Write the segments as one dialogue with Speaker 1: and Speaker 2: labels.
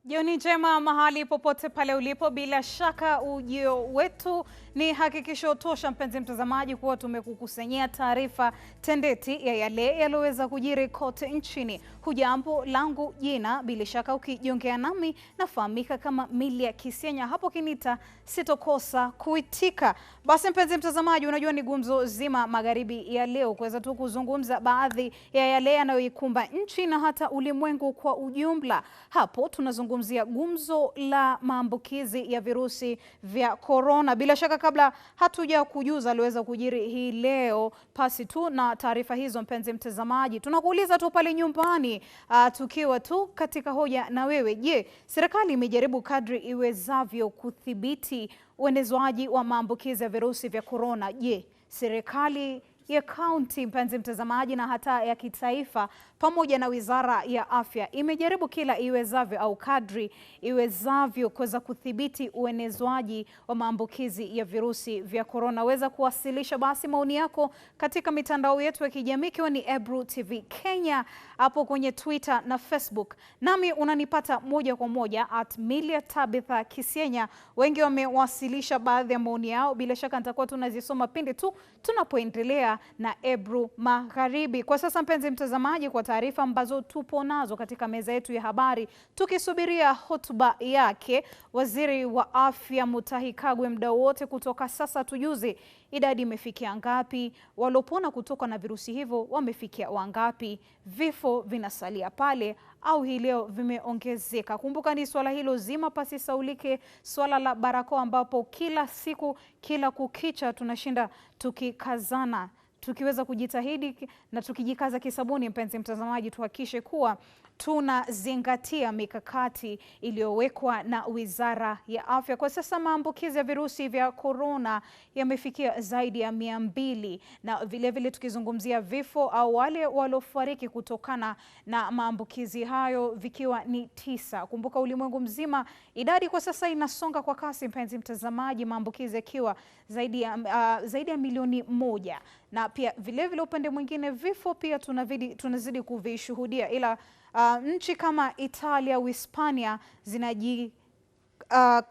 Speaker 1: Jioni njema mahali popote pale ulipo, bila shaka ujio wetu ni hakikisho tosha mpenzi mtazamaji kuwa tumekukusanyia taarifa tendeti ya yale yaliyoweza kujiri kote nchini. Hujambo, langu jina bila shaka ukijiongea nami nafahamika kama Milia Kisienya, hapo kinita sitokosa kuitika. Basi mpenzi mtazamaji, unajua ni gumzo zima magharibi ya leo kuweza tu kuzungumza baadhi ya yale yanayoikumba nchi na hata ulimwengu kwa ujumla. Hapo tunazungumzia gumzo la maambukizi ya virusi vya Korona. Bila shaka kabla hatuja kujuza aliweza kujiri hii leo, pasi tu na taarifa hizo mpenzi mtazamaji, tunakuuliza tu pale nyumbani, tukiwa tu katika hoja na wewe. Je, serikali imejaribu kadri iwezavyo kudhibiti uenezwaji wa maambukizi ya virusi vya Korona? Je, serikali ya kaunti mpenzi mtazamaji na hata ya kitaifa pamoja na Wizara ya Afya imejaribu kila iwezavyo au kadri iwezavyo kuweza kudhibiti uenezwaji wa maambukizi ya virusi vya Korona? Weza kuwasilisha basi maoni yako katika mitandao yetu ya kijamii ikiwa ni Ebru TV Kenya hapo kwenye Twitter na Facebook. Nami unanipata moja kwa moja @Milia Tabitha Kisienya. Wengi wamewasilisha baadhi ya maoni yao, bila shaka nitakuwa tunazisoma pindi tu tunapoendelea na Ebru Magharibi. Kwa sasa mpenzi mtazamaji, kwa taarifa ambazo tupo nazo katika meza yetu ya habari, tukisubiria hotuba yake Waziri wa Afya Mutahi Kagwe muda wote kutoka sasa, tujuze idadi imefikia ngapi, walopona kutoka na virusi hivyo wamefikia wangapi, vifo vinasalia pale au hii leo vimeongezeka. Kumbuka ni swala hilo zima pasi saulike, swala la barakoa ambapo kila siku kila kukicha tunashinda tukikazana, tukiweza kujitahidi na tukijikaza kisabuni mpenzi mtazamaji, tuhakikishe kuwa tunazingatia mikakati iliyowekwa na Wizara ya Afya. Kwa sasa maambukizi ya virusi vya Korona yamefikia zaidi ya 200 na vile vile tukizungumzia vifo au wale waliofariki kutokana na maambukizi hayo vikiwa ni 9. Kumbuka ulimwengu mzima idadi kwa sasa inasonga kwa kasi mpenzi mtazamaji, maambukizi yakiwa zaidi ya milioni 1, na pia vile vile upande mwingine vifo pia tunazidi kuvishuhudia, ila nchi kama Italia, Uhispania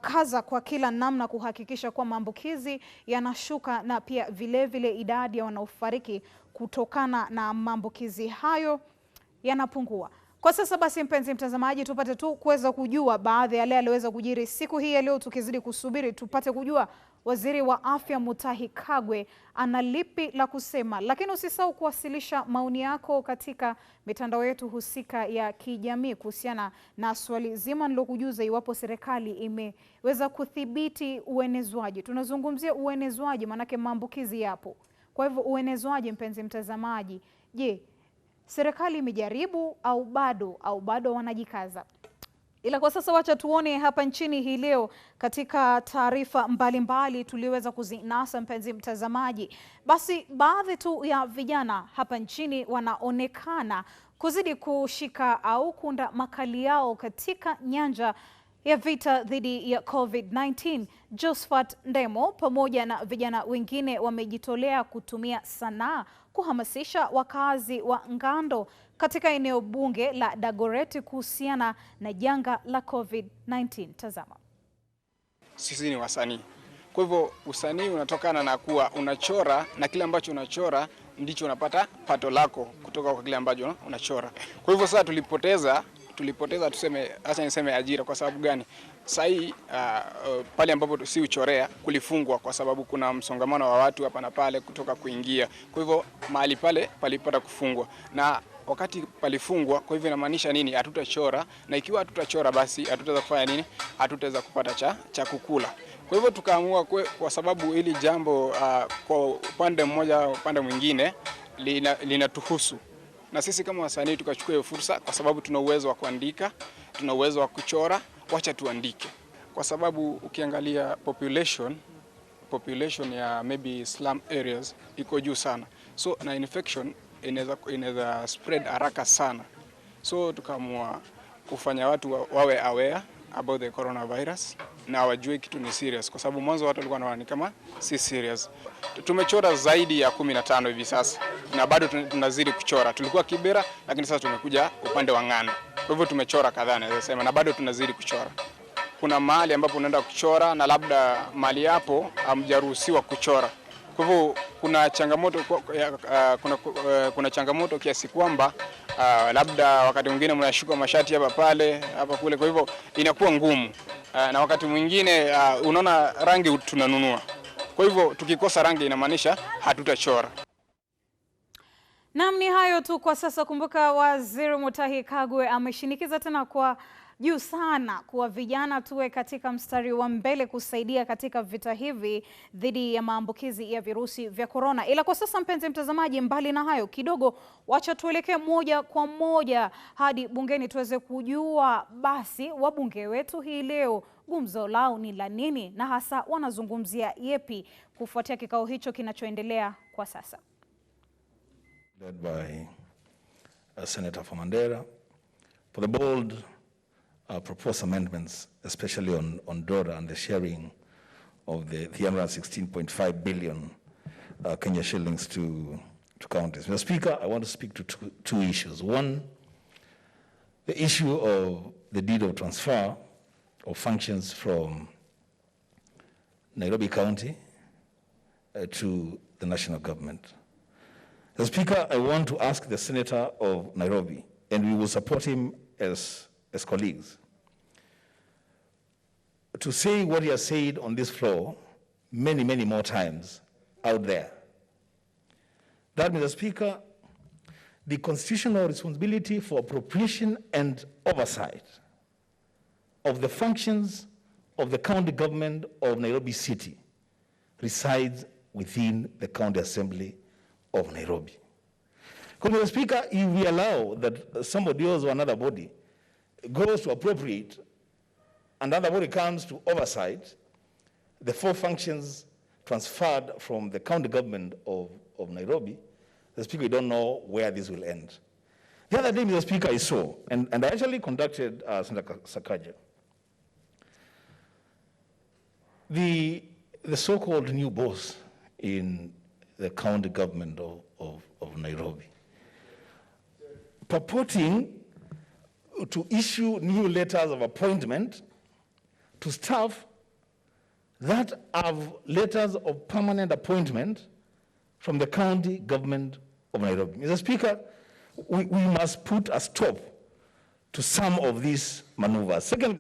Speaker 1: kaza kwa kila namna kuhakikisha kwa maambukizi yanashuka na pia vile vile idadi ya wanaofariki kutokana na maambukizi hayo yanapungua. Kwa sasa basi mpenzi mtazamaji, tupate tu kuweza kujua baadhi ya yale yaliyoweza kujiri siku hii ya leo, tukizidi kusubiri tupate kujua Waziri wa Afya Mutahi Kagwe ana lipi la kusema. Lakini usisahau kuwasilisha maoni yako katika mitandao yetu husika ya kijamii kuhusiana na swali zima nilokujuza, iwapo serikali imeweza kudhibiti uenezwaji. Tunazungumzia uenezwaji manake maambukizi yapo. Kwa hivyo uenezwaji mpenzi mtazamaji, je, serikali imejaribu au bado wanajikaza? Ila kwa sasa wacha tuone hapa nchini hii leo katika taarifa mbalimbali tuliweza kuzinasa mpenzi mtazamaji. Basi baadhi tu ya vijana hapa nchini wanaonekana kuzidi kushika au kuunda makali yao katika nyanja ya vita dhidi ya COVID-19. Josephat Ndemo pamoja na vijana wengine wamejitolea kutumia sanaa kuhamasisha wakazi wa Ngando katika eneo bunge la Dagoretti kuhusiana na janga la COVID-19. Tazama.
Speaker 2: Sisi ni wasanii. Kwa hivyo usanii unatokana na kuwa unachora, na kile ambacho unachora ndicho unapata pato lako kutoka kwa kile ambacho unachora. Kwa hivyo sasa tulipoteza tuseme, acha niseme ajira. Kwa sababu gani? Sasa pale ambapo si uchorea kulifungwa kwa sababu kuna msongamano wa watu hapa na pale kutoka kuingia. Kwa hivyo mahali pale palipata kufungwa, na wakati palifungwa, kwa hivyo inamaanisha nini? Hatutachora, na ikiwa hatutachora basi hatutaweza kufanya nini? Hatutaweza kupata cha kukula. Kwa hivyo tukaamua kwa sababu hili jambo kwa upande mmoja upande mwingine linatuhusu, na sisi kama wasanii tukachukua hiyo fursa, kwa sababu tuna uwezo wa kuandika, tuna uwezo wa kuchora, wacha tuandike. Kwa sababu ukiangalia population ya maybe slum areas iko juu sana, so na infection inaweza spread haraka sana. So tukaamua kufanya watu wawe aware about the coronavirus na wajue kitu ni serious, kwa sababu mwanzo watu walikuwa wanaona kama si serious. Tumechora zaidi ya 15 hivi sasa na bado tunazidi kuchora. Tulikuwa Kibera lakini sasa tumekuja upande wa Ngano. Kwa hivyo tumechora kadhaa naweza sema, na bado tunazidi kuchora. Kuna mahali ambapo unaenda kuchora na labda mahali hapo hamjaruhusiwa kuchora. Kwa hivyo kuna changamoto kiasi kwamba labda wakati mwingine mnashuka mashati hapa kule, kwa hivyo inakuwa ngumu. Na wakati mwingine unaona rangi tunanunua. Kwa hivyo tukikosa rangi inamaanisha hatutachora.
Speaker 1: Naam, ni hayo tu kwa sasa. Kumbuka Waziri Mutahi Kagwe ameshinikiza tena kwa juu sana kuwa vijana tuwe katika mstari wa mbele kusaidia katika vita hivi dhidi ya maambukizi ya virusi vya korona. Ila kwa sasa, mpenzi mtazamaji, mbali na hayo kidogo, wacha tuelekee moja kwa moja hadi bungeni tuweze kujua basi wabunge wetu hii leo gumzo lao ni la nini na hasa wanazungumzia yepi kufuatia kikao hicho kinachoendelea kwa sasa.
Speaker 3: Led by Senator from Mandera for the bold proposed amendments, especially on DORA and the sharing of the 316.5 billion Kenya shillings to counties. Mr. Speaker, I want to speak to two issues. One, the issue of the deed of transfer of functions from Nairobi County to the national government. Mr. Speaker, I want to ask the Senator of Nairobi, and we will support him as colleagues, to say what he has said on this floor many, many more times out there. That, Mr. Speaker, the constitutional responsibility for appropriation and oversight of the functions of the county government of Nairobi City resides within the County Assembly of Nairobi. Because, Mr. Speaker, if we allow that somebody else or another body goes to appropriate and another body comes to oversight the four functions transferred from the county government of Nairobi, Mr. Speaker, we don't know where this will end. The other day, Mr. Speaker, I saw, and I actually conducted Senator Sakaja, the so-called new boss in the county government of Nairobi, purporting to issue new letters of appointment to staff that have letters of permanent appointment from the county government of Nairobi. Mr. Speaker, we must put a stop to some of these maneuvers. Second,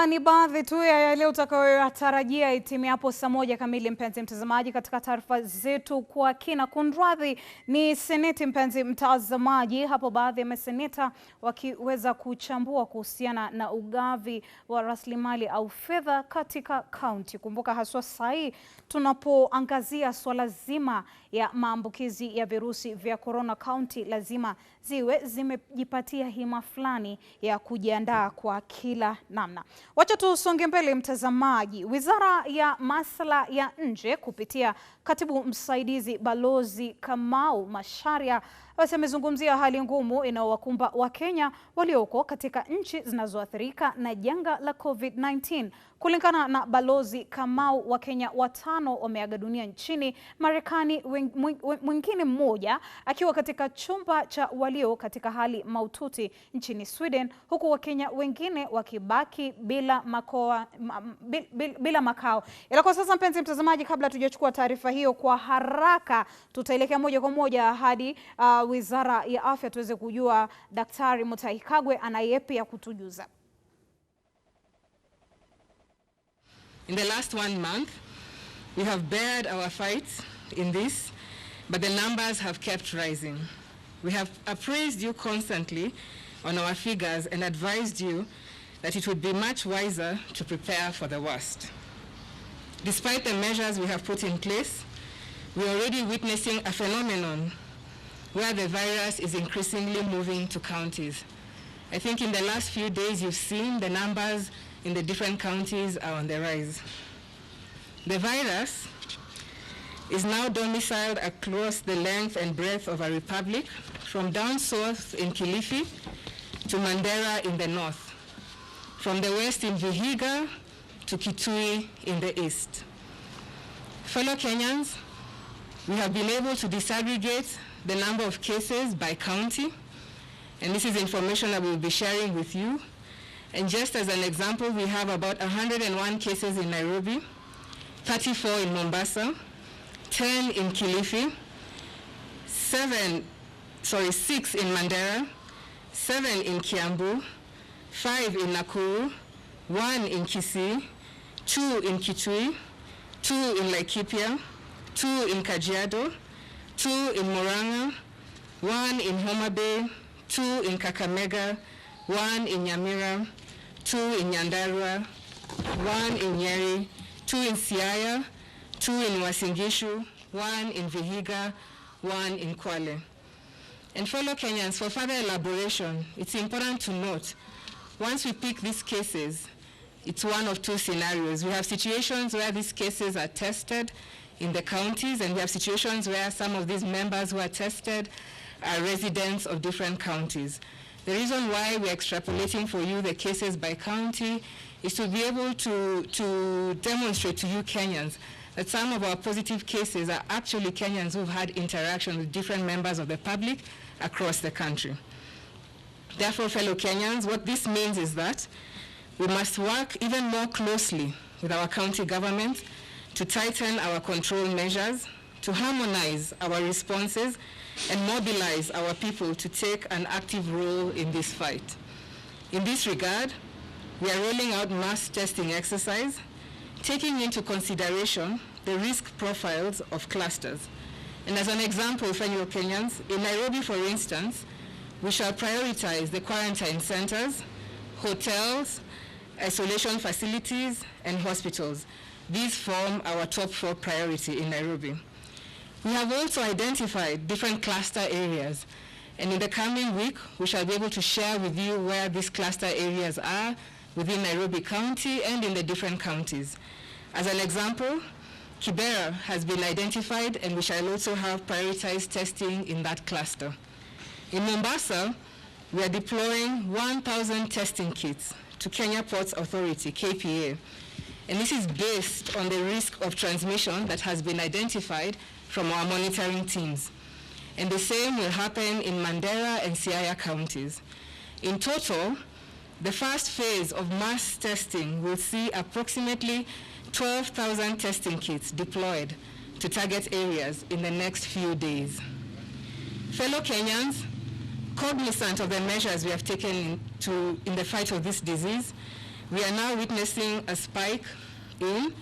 Speaker 1: ni baadhi tu ya yale utakayotarajia itimiapo saa 1 kamili, mpenzi mtazamaji, katika taarifa zetu kwa kina. Kunradhi, ni seneti, mpenzi mtazamaji, hapo baadhi ya maseneta wakiweza kuchambua kuhusiana na ugavi wa rasilimali au fedha katika kaunti. Kumbuka haswa sahi tunapoangazia swala zima ya maambukizi ya virusi vya korona, kaunti lazima ziwe zimejipatia hima fulani ya kujiandaa kwa kila namna. Wacha tusonge mbele, mtazamaji. Wizara ya Masuala ya Nje kupitia katibu msaidizi Balozi Kamau Macharia amezungumzia hali ngumu inayowakumba Wakenya walioko katika nchi zinazoathirika na janga la COVID-19. Kulingana na Balozi Kamau, Wakenya 5 wameaga dunia nchini Marekani, mwingine mmoja akiwa katika chumba cha walio katika hali mahututi nchini Sweden, huku Wakenya wengine wakibaki bila makao. Ila kwa sasa, mpenzi mtazamaji, kabla tujachukua taarifa hiyo kwa haraka, tutaelekea moja kwa moja hadi Wizara ya Afya tuweze kujua Daktari Mutahi Kagwe ana yepi ya kutujuza.
Speaker 4: In the last 1 month, we have bared our fights in this, but the numbers have kept rising. We have appraised you constantly on our figures and advised you that it would be much wiser to prepare for the worst. Despite the measures we have put in place, we are already witnessing a phenomenon where the virus is increasingly moving to counties. I think in the last few days you've seen the numbers in the different counties are on the rise. The virus is now domiciled across the length and breadth of our republic, from down south in Kilifi to Mandera in the north, from the west in Vihiga to Kitui in the east. Fellow Kenyans, we have been able to disaggregate the number of cases by county And this is information that we'll be sharing with you. And just as an example, we have about 101 cases in Nairobi, 34 in Mombasa, 10 in Kilifi, 6 in Mandera, 7 in Kiambu, 5 in Nakuru, 1 in Kisii, 2 in Kitui, 2 in Laikipia, 2 in Kajiado, 2 in Murang'a, 1 in Homa Bay, 2 in Kakamega, 1 in Nyamira, 2 in Nyandarua, 1 in Nyeri, 2 in Siaya, 2 in Uasin Gishu, 1 in Vihiga, 1 in Kwale. And fellow Kenyans, for further elaboration, it's important to note, once we pick these cases, it's one of two scenarios. We have situations where these cases are tested in the counties, and we have situations where some of these members who are tested are residents of different counties. The reason why we're extrapolating for you the cases by county is to be able to demonstrate to you Kenyans that some of our positive cases are actually Kenyans who've had interaction with different members of the public across the country. Therefore, fellow Kenyans, what this means is that we must work even more closely with our county government to tighten our control measures, to harmonize our responses, and mobilize our people to take an active role in this fight. In this regard, we are rolling out mass testing exercise, taking into consideration the risk profiles of clusters. And as an example, fellow Kenyans, in Nairobi, for instance, we shall prioritize the quarantine centers, hotels, isolation facilities, and hospitals. These form our top 4 priority in Nairobi. We have also identified different cluster areas, and in the coming week, we shall be able to share with you where these cluster areas are within Nairobi County and in the different counties. As an example, Kibera has been identified, and we shall also have prioritized testing in that cluster. In Mombasa, we are deploying 1,000 testing kits to Kenya Ports Authority, KPA, and this is based on the risk of transmission that has been identified from our monitoring teams. And the same will happen in Mandera and Siaya counties. In total, the first phase of mass testing will see approximately 12,000 testing kits deployed to target areas in the next few days. Fellow Kenyans, cognizant of the measures we have taken in the fight of this disease, we are now witnessing a spike in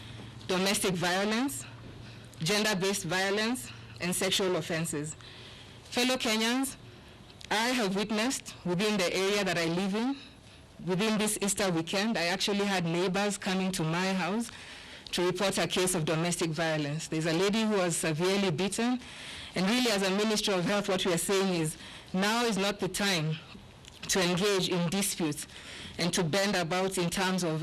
Speaker 4: domestic violence, gender-based violence, and sexual offenses. Fellow Kenyans, I have witnessed within the area that I live in, within this Easter weekend, I actually had neighbors coming to my house to report a case of domestic violence. There's a lady who was severely beaten, and really as a Ministry of Health, what we are saying is now is not the time to engage in disputes and to bend about in terms of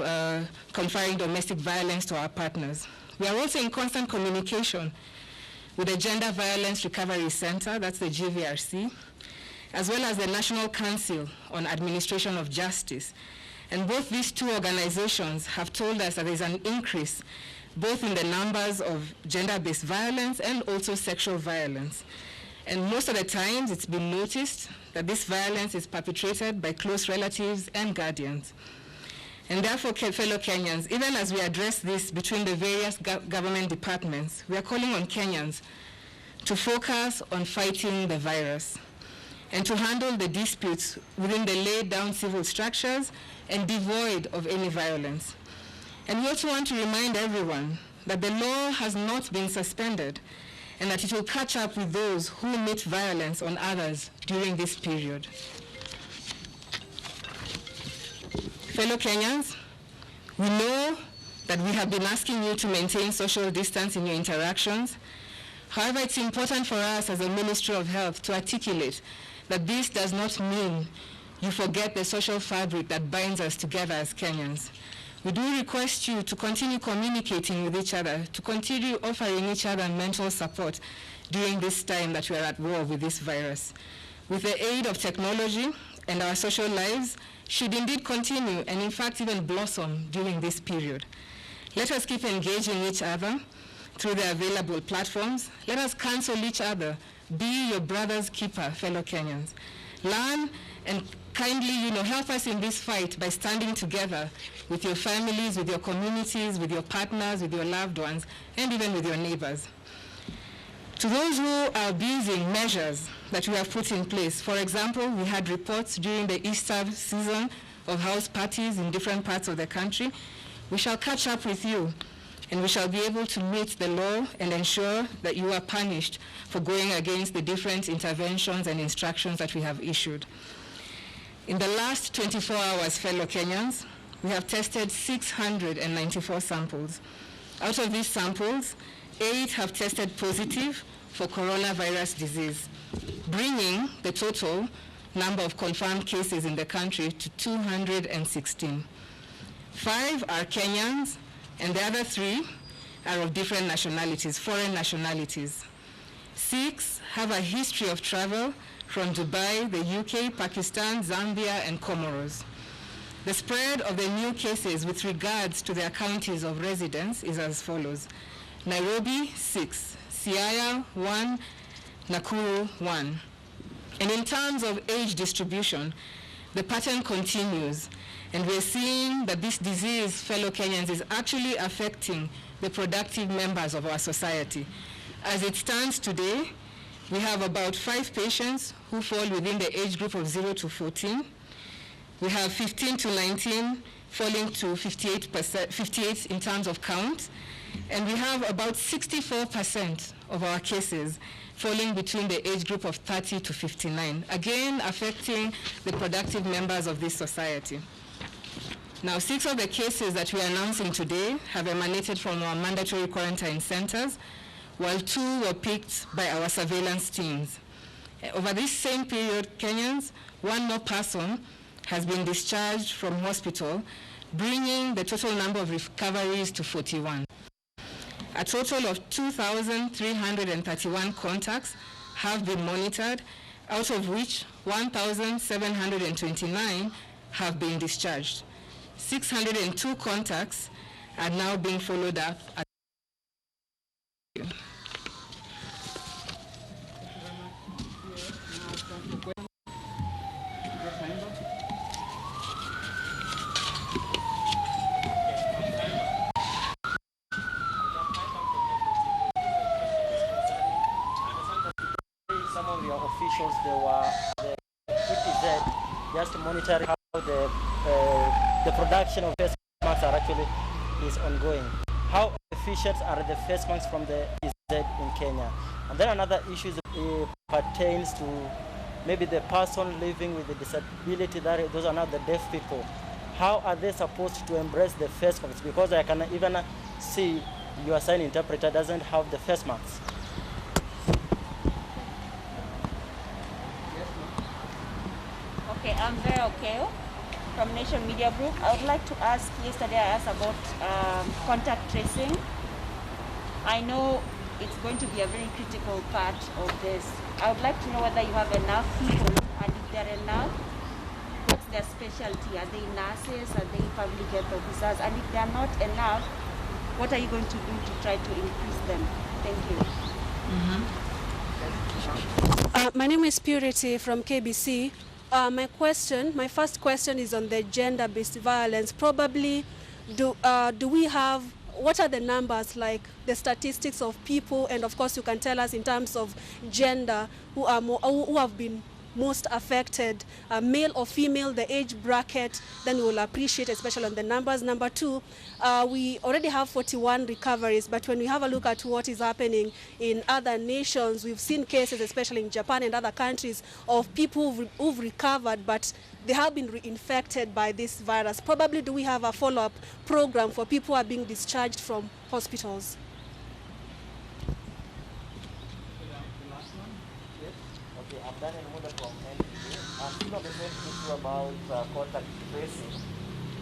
Speaker 4: conferring domestic violence to our partners. We are also in constant communication with the Gender Violence Recovery Center, that's the GVRC, as well as the National Council on Administration of Justice. And both these two organizations have told us that there's an increase both in the numbers of gender-based violence and also sexual violence. And most of the times it's been noticed that this violence is perpetrated by close relatives and guardians. And therefore, fellow Kenyans, even as we address this between the various government departments, we are calling on Kenyans to focus on fighting the virus and to handle the disputes within the laid down civil structures and devoid of any violence. And we also want to remind everyone that the law has not been suspended and that it will catch up with those who commit violence on others during this period. Fellow Kenyans, we know that we have been asking you to maintain social distance in your interactions. However, it's important for us as a Ministry of Health to articulate that this does not mean you forget the social fabric that binds us together as Kenyans. We do request you to continue communicating with each other, to continue offering each other mental support during this time that we are at war with this virus. With the aid of technology and our social lives should indeed continue and in fact even blossom during this period. Let us keep engaging each other through the available platforms. Let us counsel each other. Be your brother's keeper, fellow Kenyans. Learn and kindly, help us in this fight by standing together with your families, with your communities, with your partners, with your loved ones, and even with your neighbors. To those who are abusing measures that we have put in place, for example, we had reports during the Easter season of house parties in different parts of the country. We shall catch up with you, and we shall be able to meet the law and ensure that you are punished for going against the different interventions and instructions that we have issued. In the last 24 hours, fellow Kenyans, we have tested 694 samples. Out of these samples, 8 have tested positive for coronavirus disease, bringing the total number of confirmed cases in the country to 216. 5 are Kenyans, and the other 3 are of different nationalities, foreign nationalities. 6 have a history of travel from Dubai, the UK, Pakistan, Zambia, and Comoros. The spread of the new cases with regards to their counties of residence is as follows. Nairobi, 6, Siaya, 1, Nakuru, 1. And in terms of age distribution, the pattern continues, and we're seeing that this disease, fellow Kenyans, is actually affecting the productive members of our society. As it stands today, we have about 5 patients who fall within the age group of 0 to 14. We have 15 to 19 falling to 58 in terms of count. And we have about 64% of our cases falling between the age group of 30 to 59, again affecting the productive members of this society. Now, 6 of the cases that we are announcing today have emanated from our mandatory quarantine centers, while 2 were picked by our surveillance teams. Over this same period, Kenyans, 1 more person has been discharged from hospital, bringing the total number of recoveries to 41. A total of 2,331 contacts have been monitored, out of which 1,729 have been discharged. 602 contacts are now being followed up.
Speaker 5: Some of your officials, they were the EPZ, just monitoring how the production of face masks is ongoing. How efficient are the face masks from the EPZ in Kenya? And then another issue pertains to maybe the person living with a disability, that those are not the deaf people. How are they supposed to embrace the face masks? Because I can even see your sign interpreter doesn't have the face masks.
Speaker 6: Okay, I'm very okay from Nation Media Group. I would like to ask, yesterday I asked about contact tracing. I know it's going to be a very critical part of this. I would like to know whether you have enough people, and if there are enough, what's their specialty? Are they nurses? Are they public health officers? And if they are not enough, what are you going to do to try to increase them? Thank you.
Speaker 7: My name is Purity from KBC. My first question is on the gender-based violence. Probably, do we have, what are the numbers, like the statistics of people, and of course you can tell us in terms of gender, who have been most affected, male or female, the age bracket, then we will appreciate, especially on the numbers. Number 2, we already have 41 recoveries, but when we have a look at what is happening in other nations, we've seen cases, especially in Japan and other countries, of people who've recovered, but they have been reinfected by this virus. Probably, do we have a follow-up program for people who are being discharged from hospitals?
Speaker 5: Still on the same issue about contact tracing,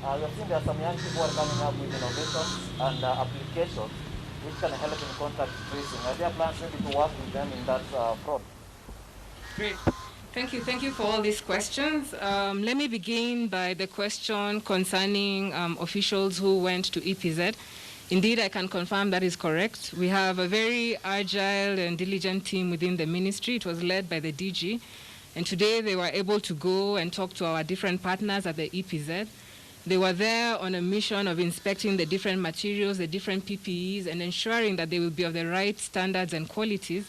Speaker 5: we have seen there are some young people who are coming up with innovations and applications which can help in contact tracing. Are there plans maybe to work with them in that front?
Speaker 4: Great. Thank you for all these questions. Let me begin by the question concerning officials who went to EPZ. Indeed, I can confirm that is correct. We have a very agile and diligent team within the ministry. It was led by the DG. And today they were able to go and talk to our different partners at the EPZ. They were there on a mission of inspecting the different materials, the different PPEs, and ensuring that they will be of the right standards and qualities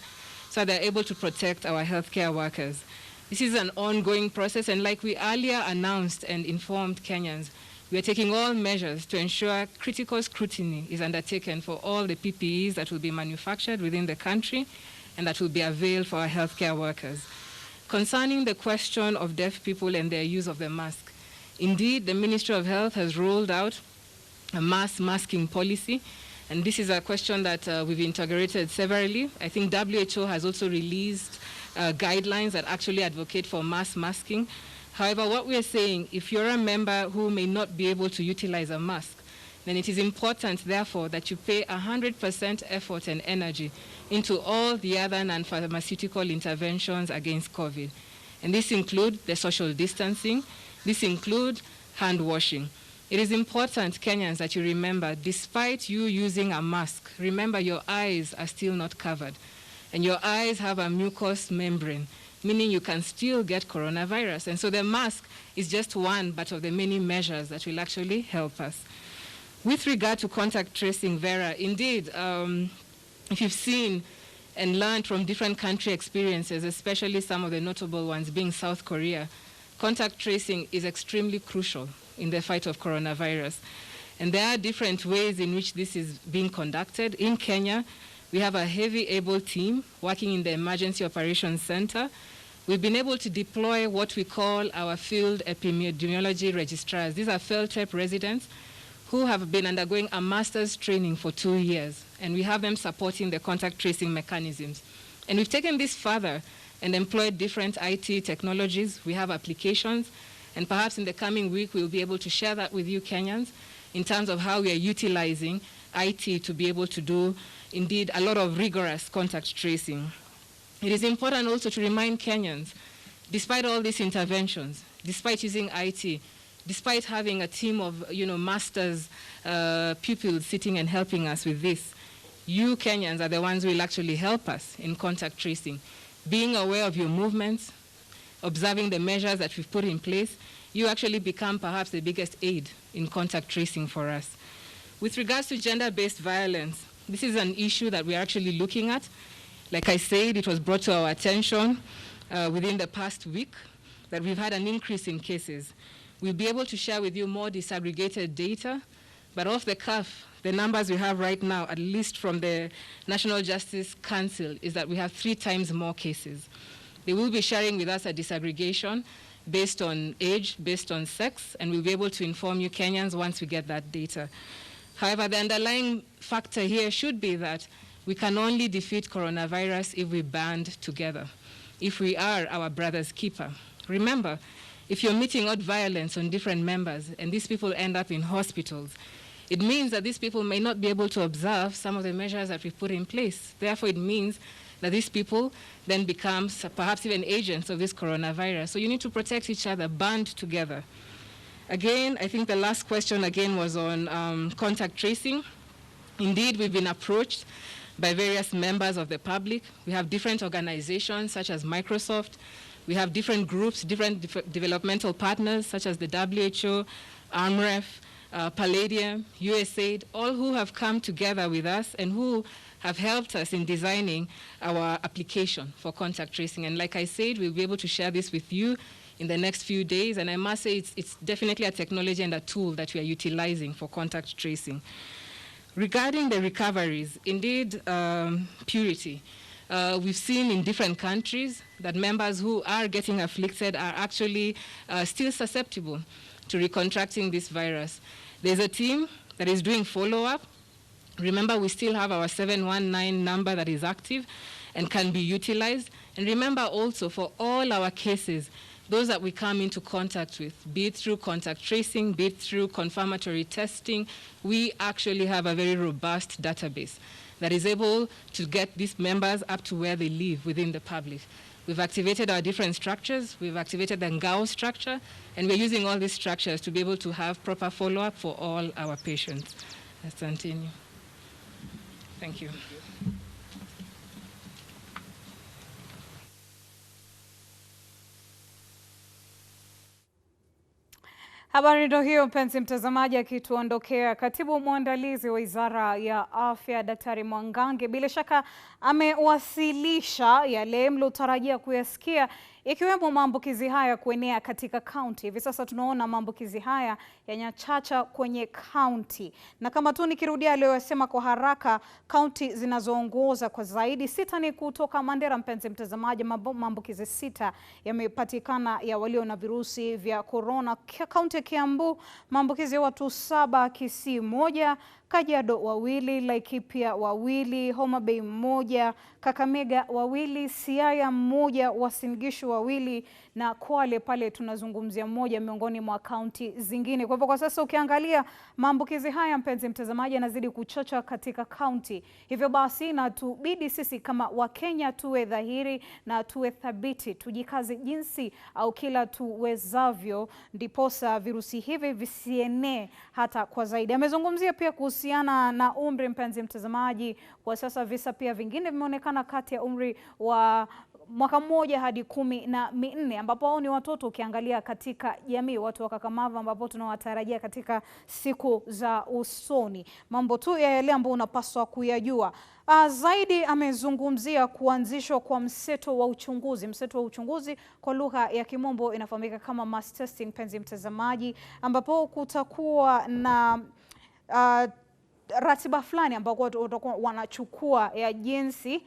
Speaker 4: so they're able to protect our healthcare workers. This is an ongoing process, and like we earlier announced and informed Kenyans, we are taking all measures to ensure critical scrutiny is undertaken for all the PPEs that will be manufactured within the country and that will be availed for our healthcare workers. Concerning the question of deaf people and their use of the mask, indeed, the Ministry of Health has rolled out a mass masking policy, and this is a question that we've integrated severally. I think WHO has also released guidelines that actually advocate for mass masking. However, what we are saying, if you're a member who may not be able to utilize a mask, then it is important, therefore, that you pay 100% effort and energy into all the other non-pharmaceutical interventions against COVID. And this includes the social distancing, this includes hand washing. It is important, Kenyans, that you remember, despite you using a mask, remember your eyes are still not covered. And your eyes have a mucous membrane, meaning you can still get coronavirus. And so the mask is just one but of the many measures that will actually help us. With regard to contact tracing, Vera, indeed, if you've seen and learned from different country experiences, especially some of the notable ones being South Korea, contact tracing is extremely crucial in the fight of coronavirus. And there are different ways in which this is being conducted. In Kenya, we have a heavy able team working in the Emergency Operations Center. We've been able to deploy what we call our field epidemiology registrars. These are field-type residents who have been undergoing a master's training for 2 years, and we have them supporting the contact tracing mechanisms. And we've taken this further and employed different IT technologies. We have applications, and perhaps in the coming week we'll be able to share that with you Kenyans in terms of how we are utilizing IT to be able to do, indeed, a lot of rigorous contact tracing. It is important also to remind Kenyans, despite all these interventions, despite using IT, despite having a team of masters, pupils sitting and helping us with this, you Kenyans are the ones who will actually help us in contact tracing. Being aware of your movements, observing the measures that we've put in place, you actually become perhaps the biggest aid in contact tracing for us. With regards to gender-based violence, this is an issue that we're actually looking at. Like I said, it was brought to our attention within the past week that we've had an increase in cases. We'll be able to share with you more disaggregated data, but off the cuff, the numbers we have right now, at least from the National Justice Council, is that we have 3 times more cases. They will be sharing with us a disaggregation based on age, based on sex, and we'll be able to inform you Kenyans once we get that data. However, the underlying factor here should be that we can only defeat coronavirus if we band together, if we are our brother's keeper. Remember, if you're meting out violence on different members and these people end up in hospitals, it means that these people may not be able to observe some of the measures that we've put in place. Therefore, it means that these people then become perhaps even agents of this coronavirus. So you need to protect each other, band together. Again, I think the last question again was on contact tracing. Indeed, we've been approached by various members of the public. We have different organizations such as Microsoft. We have different groups, different developmental partners such as the WHO, ARMREF, Palladium, USAID, all who have come together with us and who have helped us in designing our application for contact tracing. And like I said, we'll be able to share this with you in the next few days. And I must say it's definitely a technology and a tool that we are utilizing for contact tracing. Regarding the recoveries, indeed, purity. We've seen in different countries that members who are getting afflicted are actually still susceptible to recontracting this virus. There's a team that is doing follow-up. Remember, we still have our 719 number that is active and can be utilized. And remember also, for all our cases, those that we come into contact with, be it through contact tracing, be it through confirmatory testing, we actually have a very robust database that is able to get these members up to where they live within the public. We've activated our different structures. We've activated the Ngao structure, and we're using all these structures to be able to have proper follow-up for all our patients. Let's continue. Thank you.
Speaker 8: Thank you.
Speaker 1: Habari ndio hiyo mpenzi mtazamaji, akituondokea katibu mwandalizi wa Wizara ya Afya Daktari Mwangangi bila shaka amewasilisha yale mlotarajia kuyasikia, ikiwemo maambukizi haya kuenea katika kaunti. Hivi sasa tunaona maambukizi haya yanyachacha kwenye kaunti, na kama tu nikirudia aliyosema kwa haraka, kaunti zinazoongoza kwa zaidi 6 ni kutoka Mandera. Mpenzi mtazamaji, maambukizi 6 yamepatikana ya walio na virusi vya Korona. Kaunti ya Kiambu maambukizi ya watu 7, Kisii 1, Kajiado 2, Laikipia 2, Homa Bay 1, Kakamega 2, Siaya 1, Uasin Gishu 2 na Kwale pale tunazungumzia 1 miongoni mwa kaunti zingine. Kwa hivyo kwa sasa ukiangalia maambukizi haya mpenzi mtazamaji yanazidi kuchocha katika kaunti. Hivyo basi na tubidi sisi kama Wakenya tuwe dhahiri na tuwe thabiti, tujikaze jinsi au kila tuwezavyo ndiposa virusi hivi visienee hata kwa zaidi. Amezungumzia pia kuhusiana na umri mpenzi mtazamaji. Kwa sasa visa pia vingine vimeonekana kati ya umri wa mwaka 1 hadi 14, ambapo hao ni watoto ukiangalia katika jamii, watu wakakamavu ambapo tunawatarajia katika siku za usoni. Mambo tu ya yale ambayo unapaswa kuyajua. Zaidi amezungumzia kuanzishwa kwa mseto wa uchunguzi. Mseto wa uchunguzi kwa lugha ya Kimombo inafahamika kama mass testing penzi mtazamaji, ambapo kutakuwa na ratiba fulani ambao watakuwa wanachukua ya jinsi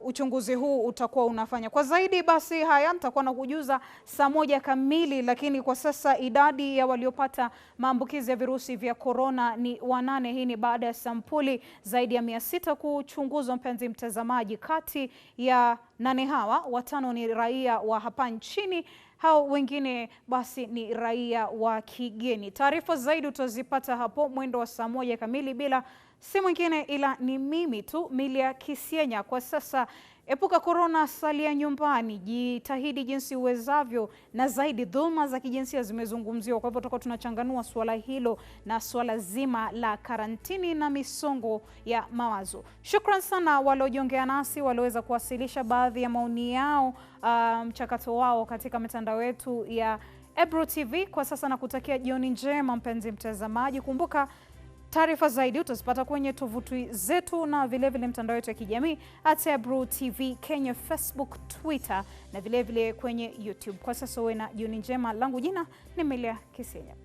Speaker 1: uchunguzi huu utakuwa unafanya. Kwa zaidi basi haya nitakuwa nakujuza saa 1 kamili, lakini kwa sasa idadi ya waliopata maambukizi ya virusi vya Korona ni 8. Hii ni baada ya sampuli zaidi ya 600 kuchunguzwa mpenzi mtazamaji. Kati ya 8 hawa 5 ni raia wa hapa nchini, hao wengine basi ni raia wa kigeni. Taarifa zaidi utazipata hapo mwendo wa saa 1 kamili, bila si mwingine ila ni mimi tu Milia Kisienya. Kwa sasa epuka Korona, salia nyumbani, jitahidi jinsi uwezavyo, na zaidi dhulma za kijinsia zimezungumziwa. Kwa hivyo tutakuwa tunachanganua swala hilo na swala zima la karantini na misongo ya mawazo. Shukran sana waliojiongea nasi, walioweza kuwasilisha baadhi ya maoni yao, mchakato wao katika mitandao yetu ya Ebro TV. Kwa sasa nakutakia jioni njema mpenzi mtazamaji. Kumbuka taarifa zaidi utazipata kwenye tovuti zetu na vile mtandao wetu ya kijamii @Ebro TV Kenya, Facebook, Twitter na vile kwenye YouTube. Kwa sasa uwe na jioni njema. Langu jina ni Milia Kisienya.